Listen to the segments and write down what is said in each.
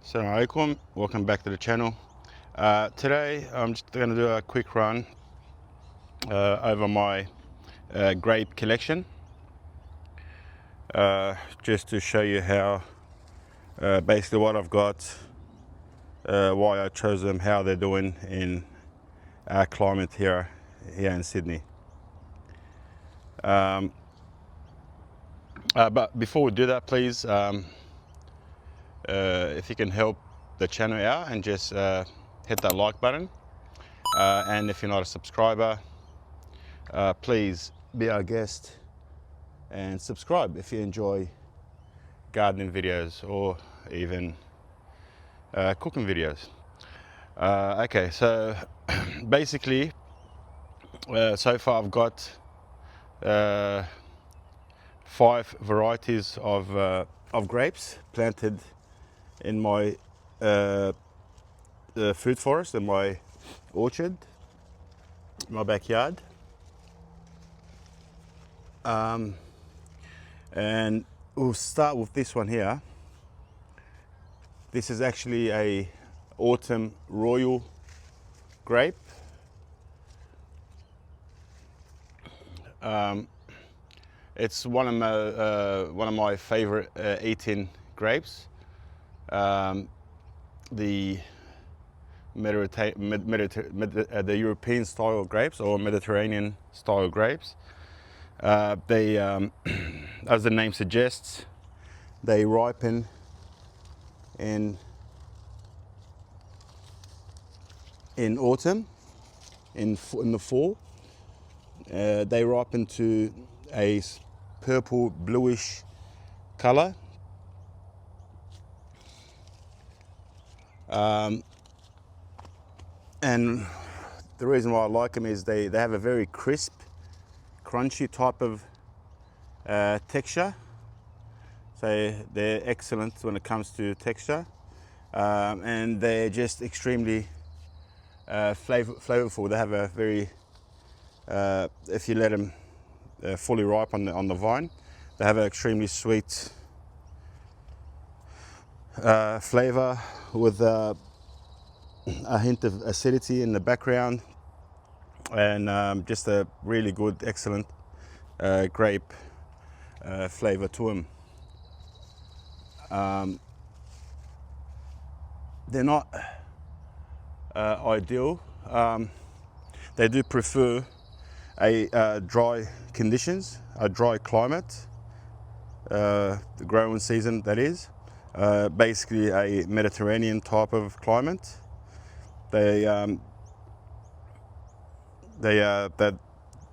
Assalamu alaikum, welcome back to the channel. Today I'm just going to do a quick run over my grape collection, just to show you how basically what I've got, why I chose them, how they're doing in our climate here in Sydney. But before we do that, please, if you can help the channel out and just hit that like button, and if you're not a subscriber, please be our guest and subscribe if you enjoy gardening videos or even cooking videos. Okay, so basically so far I've got 5 varieties of grapes planted in my food forest, in my orchard, my backyard. And we'll start with this one here. This is actually a autumn Royal Grape. It's one of my favorite eating grapes. The European style grapes, or Mediterranean style grapes. They, as the name suggests, they ripen in autumn, in the fall. They ripen to a purple bluish color. And the reason why I like them is they have a very crisp, crunchy type of texture. So they're excellent when it comes to texture, and they're just extremely flavorful. They have a very, if you let them fully ripe on the vine, they have an extremely sweet flavor with a hint of acidity in the background, and just a really good, excellent grape flavor to them. They're not ideal. They do prefer a dry conditions, a dry climate, the growing season, that is. Basically a Mediterranean type of climate. They're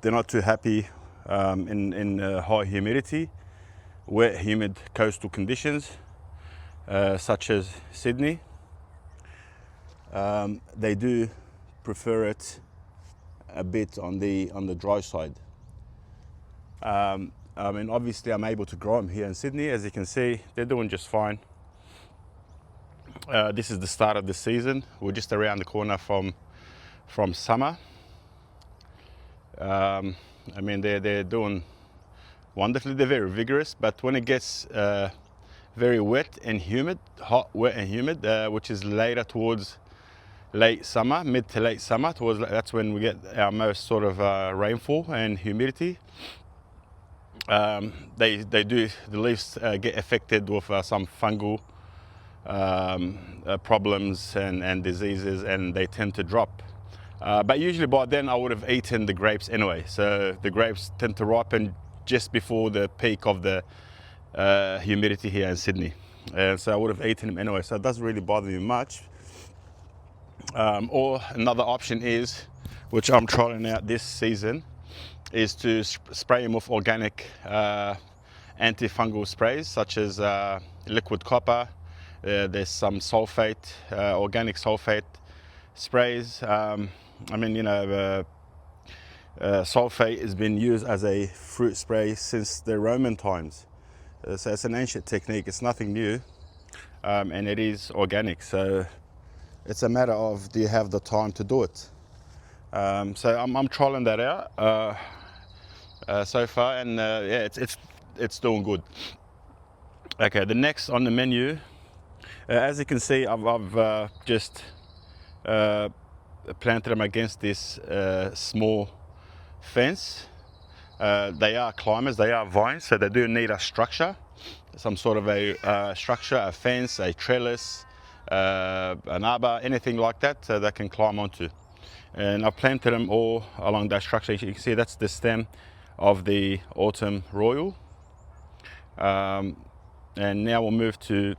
not too happy in high humidity, wet, humid coastal conditions, such as Sydney. They do prefer it a bit on the dry side. I mean, obviously I'm able to grow them here in Sydney. As you can see, they're doing just fine. This is the start of the season. We're just around the corner from summer. I mean, they're doing wonderfully. They're very vigorous, but when it gets very wet and humid, hot, wet and humid, which is later towards late summer, mid to late summer, that's when we get our most sort of rainfall and humidity. The leaves get affected with some fungal problems and diseases, and they tend to drop. But usually by then I would have eaten the grapes anyway. So the grapes tend to ripen just before the peak of the humidity here in Sydney. So I would have eaten them anyway, so it doesn't really bother me much. Or another option is, which I'm trying out this season, is to spray them with organic antifungal sprays, such as liquid copper. There's some sulfate, organic sulfate sprays. I mean, you know, sulfate has been used as a fruit spray since the Roman times. So it's an ancient technique, it's nothing new, and it is organic. So it's a matter of, do you have the time to do it? So I'm trialing that out so far, and yeah, it's doing good. Okay, the next on the menu As you can see, I've just planted them against this small fence. They are climbers, they are vines, so they do need a structure, some sort of a structure, a fence, a trellis, an arbor, anything like that, so they can climb onto. And I've planted them all along that structure. You can see that's the stem of the Autumn Royal. And now we'll move to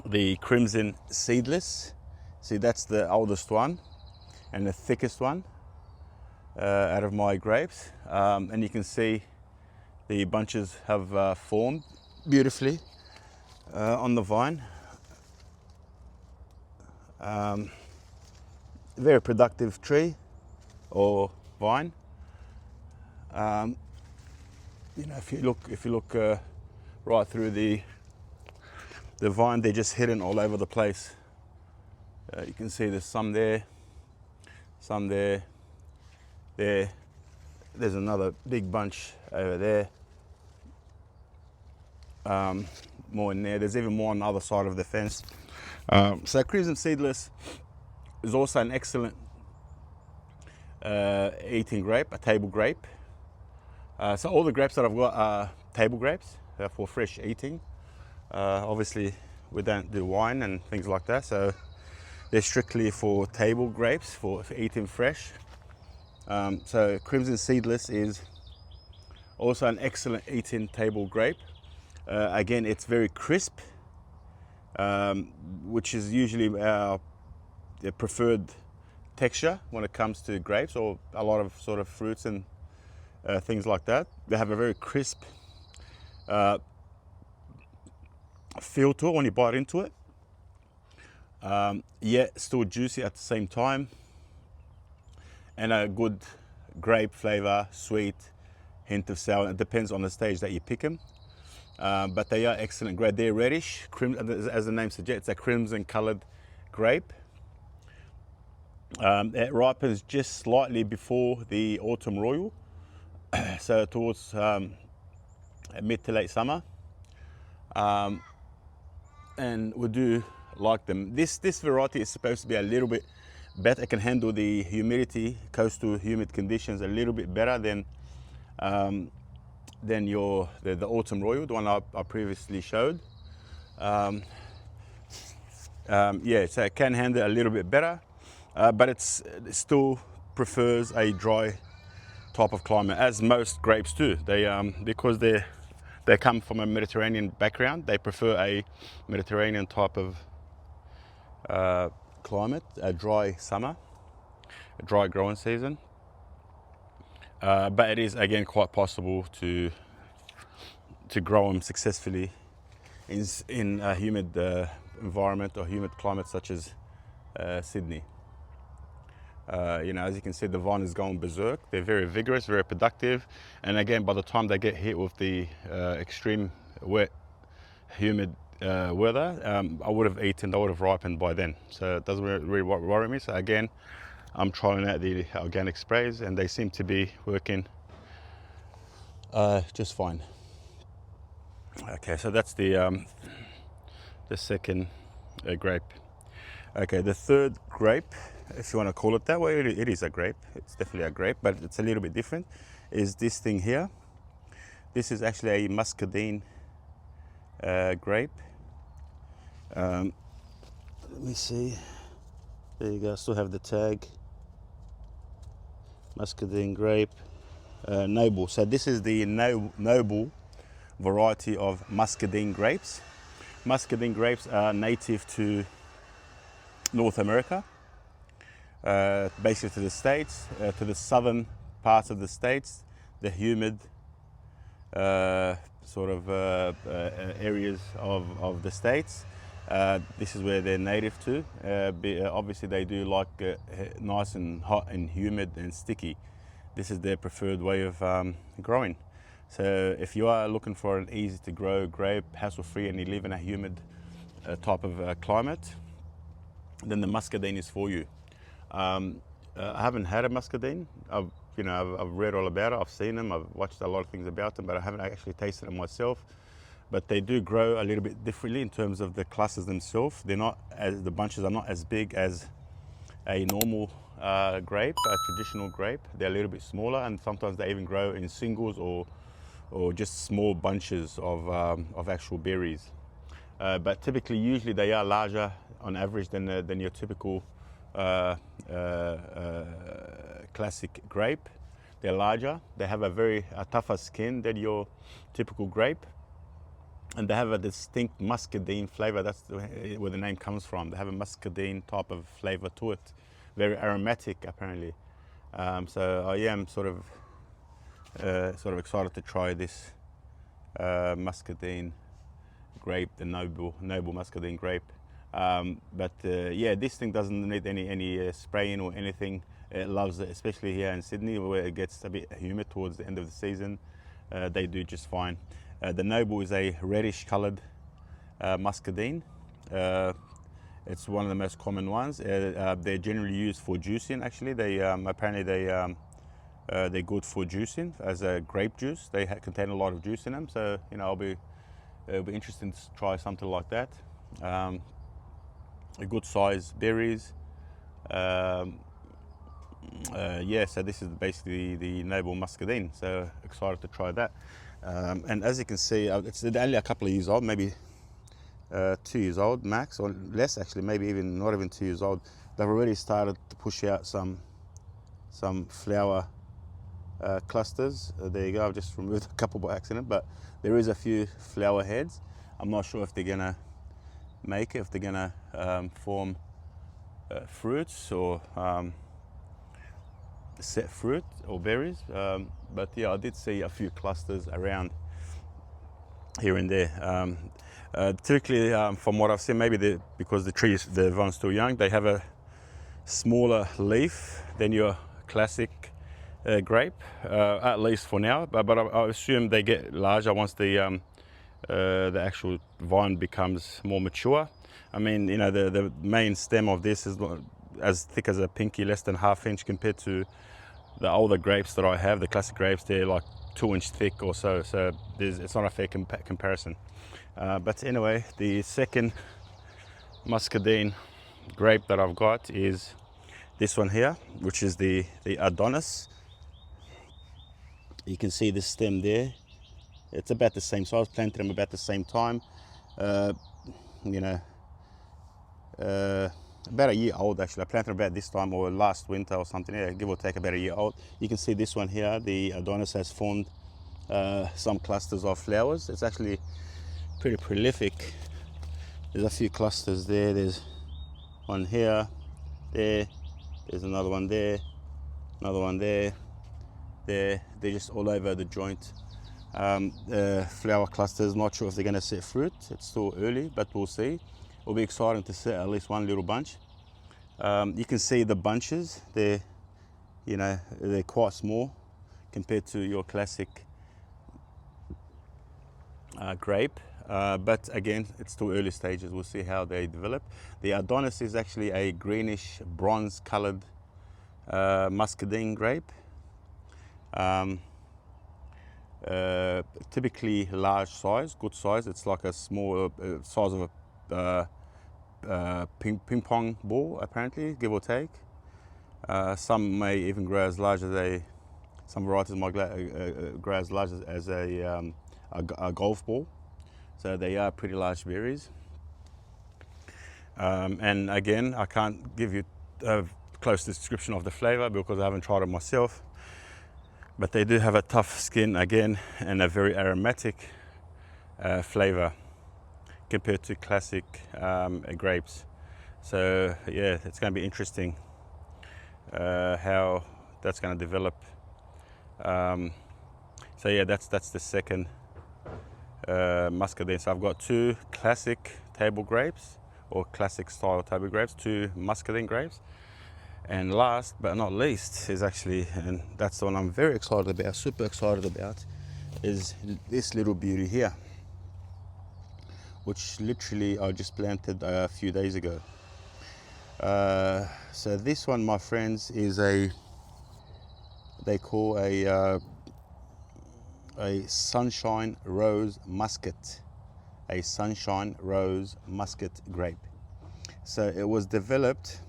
the Crimson Seedless. See, that's the oldest one and the thickest one out of my grapes. And you can see the bunches have formed beautifully on the vine. Very productive tree or vine. You know, if you look right through the vine, they're just hidden all over the place. You can see there's some there, some there. There's another big bunch over there. More in there. There's even more on the other side of the fence. So Crimson Seedless is also an excellent eating grape, a table grape. So all the grapes that I've got are table grapes. They're for fresh eating. Obviously, we don't do wine and things like that, so they're strictly for table grapes, for eating fresh. So Crimson Seedless is also an excellent eating table grape. Again, it's very crisp, which is usually our preferred texture when it comes to grapes or a lot of sort of fruits and things like that. They have a very crisp feel to it when you bite into it, yet still juicy at the same time, and a good grape flavor, sweet, hint of sour. It depends on the stage that you pick them, but they are excellent grape. They're reddish, as the name suggests, it's a crimson colored grape. It ripens just slightly before the Autumn Royal, so towards mid to late summer, and we do like them. This variety is supposed to be a little bit better. It can handle the humidity, coastal humid conditions a little bit better than the Autumn Royal, the one I previously showed. Yeah, so it can handle a little bit better, but it still prefers a dry type of climate, as most grapes do. They because they come from a Mediterranean background, they prefer a Mediterranean type of climate, a dry summer, a dry growing season. But it is again quite possible to grow them successfully in a humid environment or humid climate such as Sydney. You know, as you can see, the vine is going berserk. They're very vigorous, very productive, and again, by the time they get hit with the extreme wet, humid weather, I would have ripened by then. So it doesn't really worry me. So again, I'm trying out the organic sprays, and they seem to be working just fine. Okay, so that's the second grape. Okay, the third grape, if you want to call it that way, it is a grape. It's definitely a grape, but it's a little bit different. Is this thing here? This is actually a Muscadine grape. Let me see. There you go. I still have the tag. Muscadine grape, noble. So this is the noble variety of Muscadine grapes. Muscadine grapes are native to North America, basically to the States, to the southern parts of the States, the humid sort of areas of the States. This is where they're native to. Obviously they do like nice and hot and humid and sticky. This is their preferred way of growing. So if you are looking for an easy to grow grape, hassle-free, and you live in a humid type of climate, then the Muscadine is for you. I haven't had a Muscadine. I've read all about it. I've seen them. I've watched a lot of things about them, but I haven't actually tasted them myself. but they do grow a little bit differently in terms of the clusters themselves. They're not as, the bunches are not as big as a normal grape, a traditional grape. They're a little bit smaller, and sometimes they even grow in singles or just small bunches of actual berries. But typically, usually they are larger on average than your typical classic grape. They're larger. They have a tougher skin than your typical grape, and they have a distinct muscadine flavor. That's where the name comes from. They have a muscadine type of flavor to it, very aromatic apparently. So I am sort of excited to try this muscadine grape, the noble muscadine grape. But yeah, this thing doesn't need any spraying or anything. It loves it, especially here in Sydney where it gets a bit humid towards the end of the season. They do just fine. The noble is a reddish colored muscadine. It's one of the most common ones. They're generally used for juicing. Actually, apparently they're good for juicing as a grape juice. They contain a lot of juice in them, so you know it'll be interesting to try something like that. A good size berries. Yeah, so this is basically the noble muscadine. So excited to try that. And as you can see, it's only a couple of years old, maybe 2 years old max, or less actually, maybe even not even 2 years old. They've already started to push out some flower clusters. There you go, I've just removed a couple by accident, but there is a few flower heads. I'm not sure if they're gonna make it, if they're gonna form fruits or set fruit or berries, but yeah, I did see a few clusters around here and there. Typically, from what I've seen, maybe because the vines still young, they have a smaller leaf than your classic grape, at least for now. But I assume they get larger once the actual vine becomes more mature. I mean, you know, the main stem of this is as thick as a pinky, less than ½ inch, compared to the older grapes that I have. The classic grapes, they're like 2 inch thick or so. So it's not a fair comparison. But anyway, the second muscadine grape that I've got is this one here, which is the Adonis. You can see the stem there. It's about the same size. Planted them about the same time. You know, about a year old actually. I planted them about this time or last winter or something. Yeah, give or take about a year old. You can see this one here. The Adonis has formed some clusters of flowers. It's actually pretty prolific. There's a few clusters there. There's one here, there. There's another one there, another one there. They're just all over the joint. Flower clusters, not sure if they're going to set fruit. It's still early, but we'll see. It'll be exciting to set at least one little bunch. You can see the bunches. They're quite small compared to your classic grape. But again, it's still early stages. We'll see how they develop. The Adonis is actually a greenish bronze colored muscadine grape. Typically large size, good size. It's like a small size of a ping pong ball, apparently, give or take. Some may even grow as large as some varieties might grow as large as a golf ball. So they are pretty large berries. And again, I can't give you a close description of the flavor because I haven't tried it myself. But they do have a tough skin again and a very aromatic flavor compared to classic grapes. So yeah, it's going to be interesting how that's going to develop. So yeah, that's the second muscadine. So I've got two classic table grapes or classic style table grapes, two muscadine grapes. And last but not least is actually, and that's the one I'm very excited about, super excited about, is this little beauty here, which literally I just planted a few days ago. So this one, my friends, is they call a sunshine Rose Muscat. a Sunshine Rose Musket grape. So it was developed,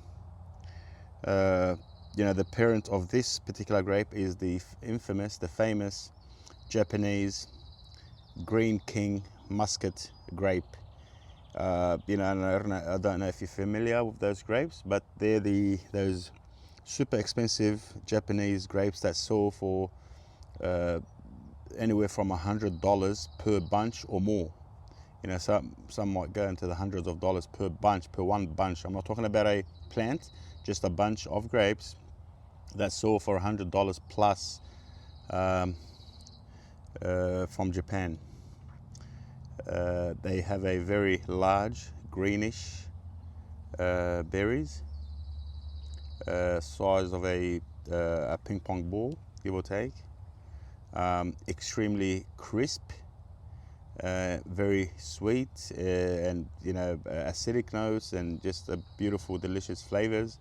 the parent of this particular grape is the famous Japanese Green King Muscat grape. And I don't know if you're familiar with those grapes, but they're those super expensive Japanese grapes that sell for anywhere from $100 per bunch or more. Some might go into the hundreds of dollars per one bunch. I'm not talking about a plant, just a bunch of grapes that sell for $100 plus from Japan. They have a very large greenish berries, size of a ping pong ball, give or take. Extremely crisp, very sweet, and acidic notes, and just a beautiful, delicious flavors.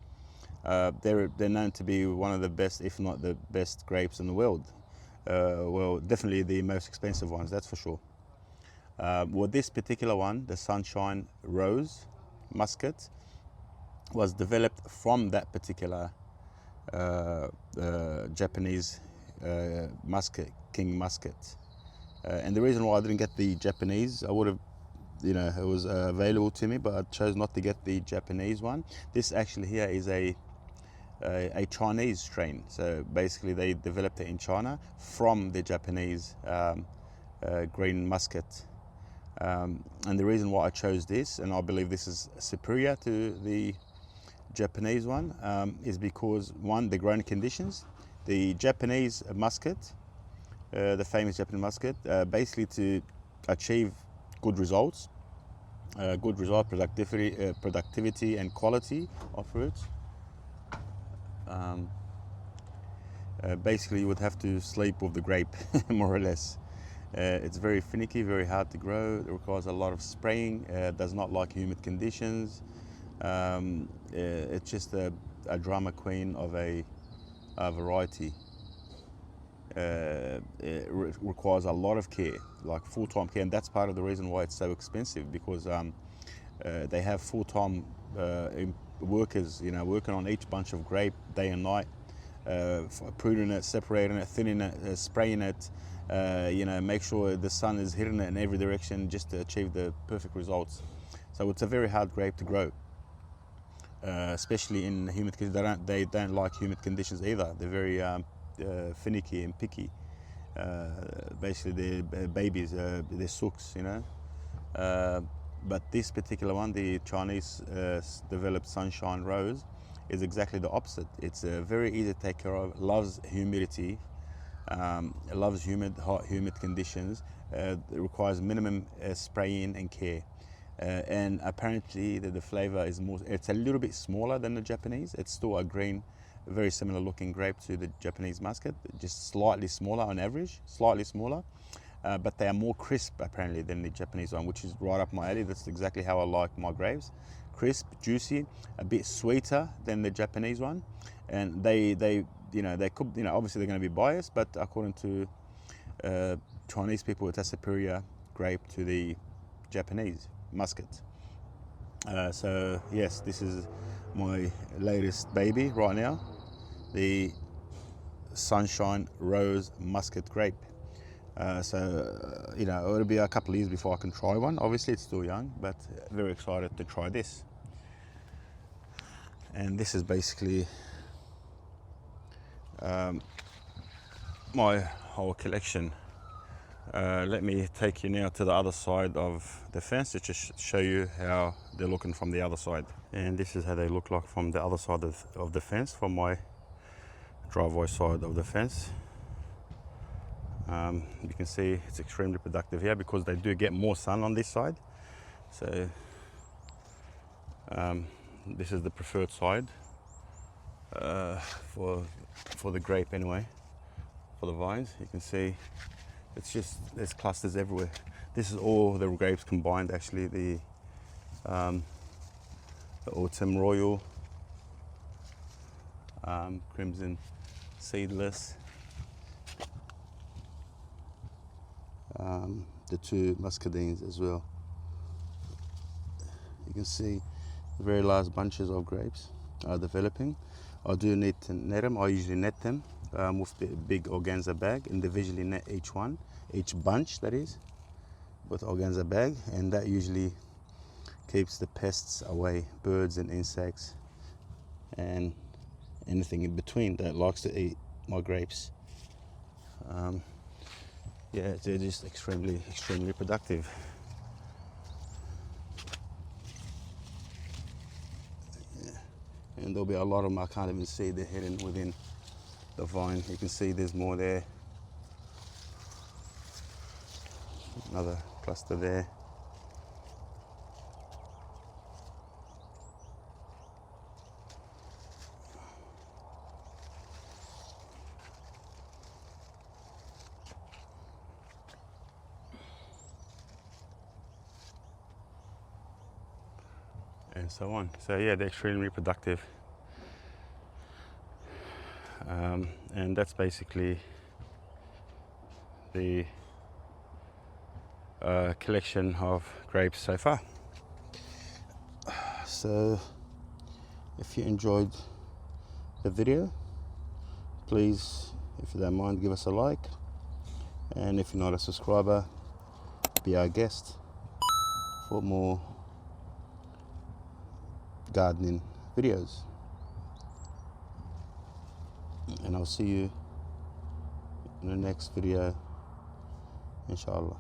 They're known to be one of the best, if not the best, grapes in the world. Well, definitely the most expensive ones, that's for sure. Well, this particular one, the Sunshine Rose Muscat, was developed from that particular Japanese King Muscat. And the reason why I didn't get the Japanese, I would have, it was available to me, but I chose not to get the Japanese one. This actually here is a Chinese strain. So basically they developed it in China from the Japanese green muscat. And the reason why I chose this, and I believe this is superior to the Japanese one, is because, one, the growing conditions. The Japanese muscat, the famous Japanese muscat, basically to achieve good results, productivity and quality of fruits. Basically you would have to sleep with the grape, more or less. It's very finicky, very hard to grow. It requires a lot of spraying. Does not like humid conditions. It's just a drama queen of a variety. It requires a lot of care, like full-time care, and that's part of the reason why it's so expensive, because they have full-time workers, working on each bunch of grape day and night, pruning it, separating it, thinning it, spraying it, make sure the sun is hitting it in every direction just to achieve the perfect results. So it's a very hard grape to grow, especially in humid conditions. They don't like humid conditions either. They're very finicky and picky. Basically, they're babies, they're sooks, But this particular one, the Chinese developed Sunshine Rose, is exactly the opposite. It's very easy to take care of, loves humidity, loves hot, humid conditions. It requires minimum spraying and care. And apparently the flavor is more, it's a little bit smaller than the Japanese. It's still a green, very similar looking grape to the Japanese muscat, just slightly smaller on average, slightly smaller. But they are more crisp apparently than the Japanese one, which is right up my alley. That's exactly how I like my grapes. Crisp, juicy, a bit sweeter than the Japanese one. And they could, obviously they're going to be biased, but according to Chinese people, it's a superior grape to the Japanese muscat. So yes, this is my latest baby right now, the Sunshine Rose Muscat grape. It'll be a couple of years before I can try one. Obviously it's still young, but very excited to try this. And this is basically my whole collection. Let me take you now to the other side of the fence to just show you how they're looking from the other side. And this is how they look like from the other side of the fence, from my driveway side of the fence. You can see it's extremely productive here because they do get more sun on this side. So this is the preferred side for the grape anyway, for the vines. You can see there's clusters everywhere. This is all the grapes combined actually, the Autumn Royal, Crimson Seedless, the two Muscadines as well. can see very large bunches of grapes are developing. I do need to net them. I usually net them with a big organza bag, individually net each one, each bunch that is, with organza bag, and that usually keeps the pests away, birds and insects and anything in between that likes to eat my grapes. Yeah, they're just extremely productive. Yeah. And there'll be a lot of them I can't even see. They're hidden within the vine. You can see there's more there. Another cluster there. And so on. So yeah, they're extremely productive. And that's basically the collection of grapes so far. So if you enjoyed the video, please, if you don't mind, give us a like, and if you're not a subscriber, be our guest for more gardening videos. And I'll see you in the next video, inshallah.